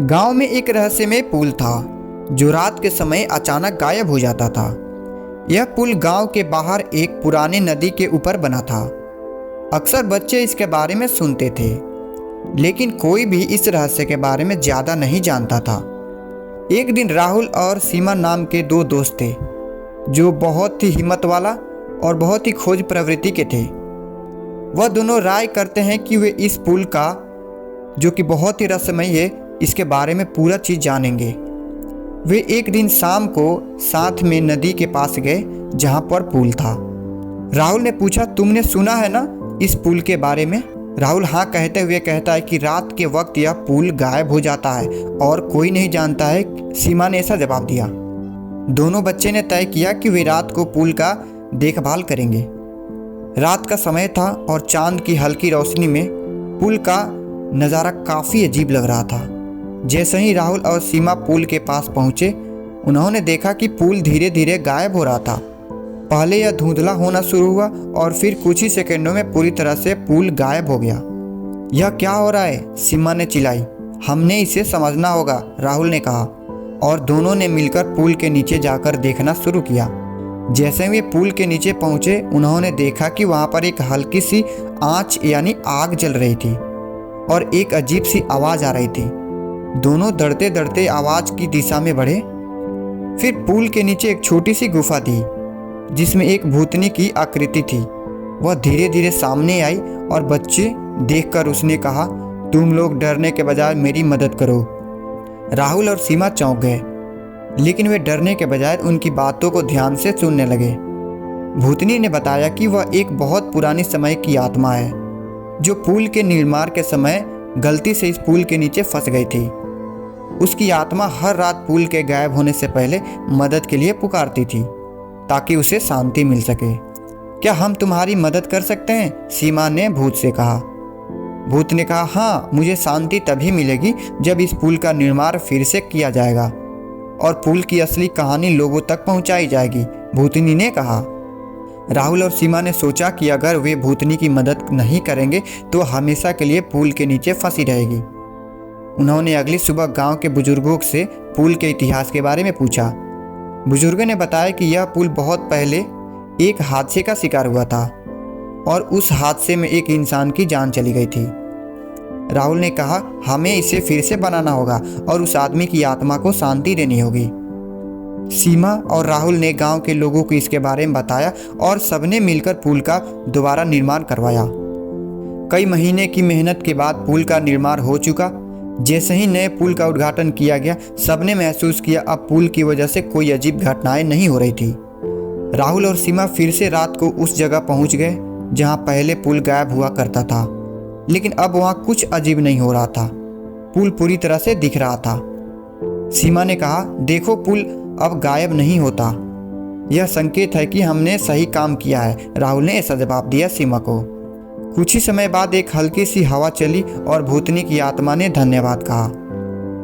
गांव में एक रहस्यमय पुल था जो रात के समय अचानक गायब हो जाता था। यह पुल गांव के बाहर एक पुरानी नदी के ऊपर बना था। अक्सर बच्चे इसके बारे में सुनते थे, लेकिन कोई भी इस रहस्य के बारे में ज़्यादा नहीं जानता था। एक दिन राहुल और सीमा नाम के दो दोस्त थे जो बहुत ही हिम्मत वाला और बहुत ही खोज प्रवृत्ति के थे। वह दोनों राय करते हैं कि वे इस पुल का, जो कि बहुत ही रहस्यमय है, इसके बारे में पूरा चीज़ जानेंगे। वे एक दिन शाम को साथ में नदी के पास गए जहाँ पर पुल था। राहुल ने पूछा, तुमने सुना है ना इस पुल के बारे में? राहुल हाँ कहते हुए कहता है कि रात के वक्त यह पुल गायब हो जाता है और कोई नहीं जानता है। सीमा ने ऐसा जवाब दिया। दोनों बच्चे ने तय किया कि वे रात को पुल का देखभाल करेंगे। रात का समय था और चांद की हल्की रोशनी में पुल का नज़ारा काफ़ी अजीब लग रहा था। जैसे ही राहुल और सीमा पुल के पास पहुंचे, उन्होंने देखा कि पुल धीरे धीरे गायब हो रहा था। पहले यह धुंधला होना शुरू हुआ और फिर कुछ ही सेकंडों में पूरी तरह से पुल गायब हो गया। यह क्या हो रहा है? सीमा ने चिल्लाई। हमने इसे समझना होगा, राहुल ने कहा, और दोनों ने मिलकर पुल के नीचे जाकर देखना शुरू किया। जैसे वे पुल के नीचे पहुंचे, उन्होंने देखा कि वहां पर एक हल्की सी आंच यानी आग जल रही थी और एक अजीब सी आवाज़ आ रही थी। दोनों डरते डरते आवाज़ की दिशा में बढ़े। फिर पुल के नीचे एक छोटी सी गुफा थी जिसमें एक भूतनी की आकृति थी। वह धीरे धीरे सामने आई और बच्चे देखकर उसने कहा, तुम लोग डरने के बजाय मेरी मदद करो। राहुल और सीमा चौंक गए, लेकिन वे डरने के बजाय उनकी बातों को ध्यान से सुनने लगे। भूतनी ने बताया कि वह एक बहुत पुरानी समय की आत्मा है जो पुल के निर्माण के समय गलती से इस पुल के नीचे फंस गई थी। उसकी आत्मा हर रात पुल के गायब होने से पहले मदद के लिए पुकारती थी ताकि उसे शांति मिल सके। क्या हम तुम्हारी मदद कर सकते हैं? सीमा ने भूत से कहा। भूत ने कहा, हाँ, मुझे शांति तभी मिलेगी जब इस पुल का निर्माण फिर से किया जाएगा और पुल की असली कहानी लोगों तक पहुंचाई जाएगी, भूतनी ने कहा। राहुल और सीमा ने सोचा कि अगर वे भूतनी की मदद नहीं करेंगे तो हमेशा के लिए पुल के नीचे फंसी रहेगी। उन्होंने अगली सुबह गांव के बुजुर्गों से पुल के इतिहास के बारे में पूछा। बुजुर्गों ने बताया कि यह पुल बहुत पहले एक हादसे का शिकार हुआ था और उस हादसे में एक इंसान की जान चली गई थी। राहुल ने कहा, हमें इसे फिर से बनाना होगा और उस आदमी की आत्मा को शांति देनी होगी। सीमा और राहुल ने गांव के लोगों को इसके बारे में बताया और सबने मिलकर पुल का दोबारा निर्माण करवाया। कई महीने की मेहनत के बाद पुल का निर्माण हो चुका। जैसे ही नए पुल का उद्घाटन किया गया, सबने महसूस किया अब पुल की वजह से कोई अजीब घटनाएं नहीं हो रही थी। राहुल और सीमा फिर से रात को उस जगह पहुंच गए जहां पहले पुल गायब हुआ करता था, लेकिन अब वहां कुछ अजीब नहीं हो रहा था। पुल पूरी तरह से दिख रहा था। सीमा ने कहा, देखो, पुल अब गायब नहीं होता। यह संकेत है कि हमने सही काम किया है, राहुल ने ऐसा जवाब दिया सीमा को। कुछ ही समय बाद एक हल्की सी हवा चली और भूतनी की आत्मा ने धन्यवाद कहा।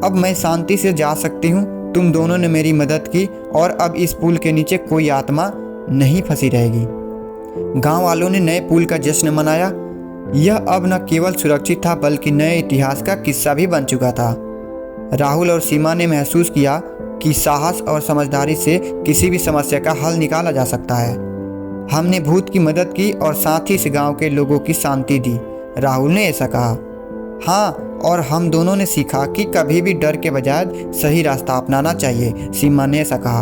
अब मैं शांति से जा सकती हूँ। तुम दोनों ने मेरी मदद की और अब इस पुल के नीचे कोई आत्मा नहीं फंसी रहेगी। गांव वालों ने नए पुल का जश्न मनाया। यह अब न केवल सुरक्षित था बल्कि नए इतिहास का किस्सा भी बन चुका था। राहुल और सीमा ने महसूस किया कि साहस और समझदारी से किसी भी समस्या का हल निकाला जा सकता है। हमने भूत की मदद की और साथ ही इस गांव के लोगों की शांति दी, राहुल ने ऐसा कहा। हाँ, और हम दोनों ने सीखा कि कभी भी डर के बजाय सही रास्ता अपनाना चाहिए, सीमा ने ऐसा कहा।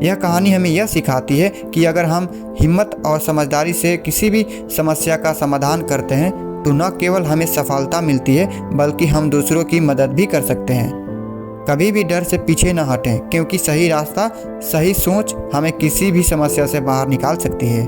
यह कहानी हमें यह सिखाती है कि अगर हम हिम्मत और समझदारी से किसी भी समस्या का समाधान करते हैं तो न केवल हमें सफलता मिलती है बल्कि हम दूसरों की मदद भी कर सकते हैं। कभी भी डर से पीछे न हटें, क्योंकि सही रास्ता, सही सोच हमें किसी भी समस्या से बाहर निकाल सकती है।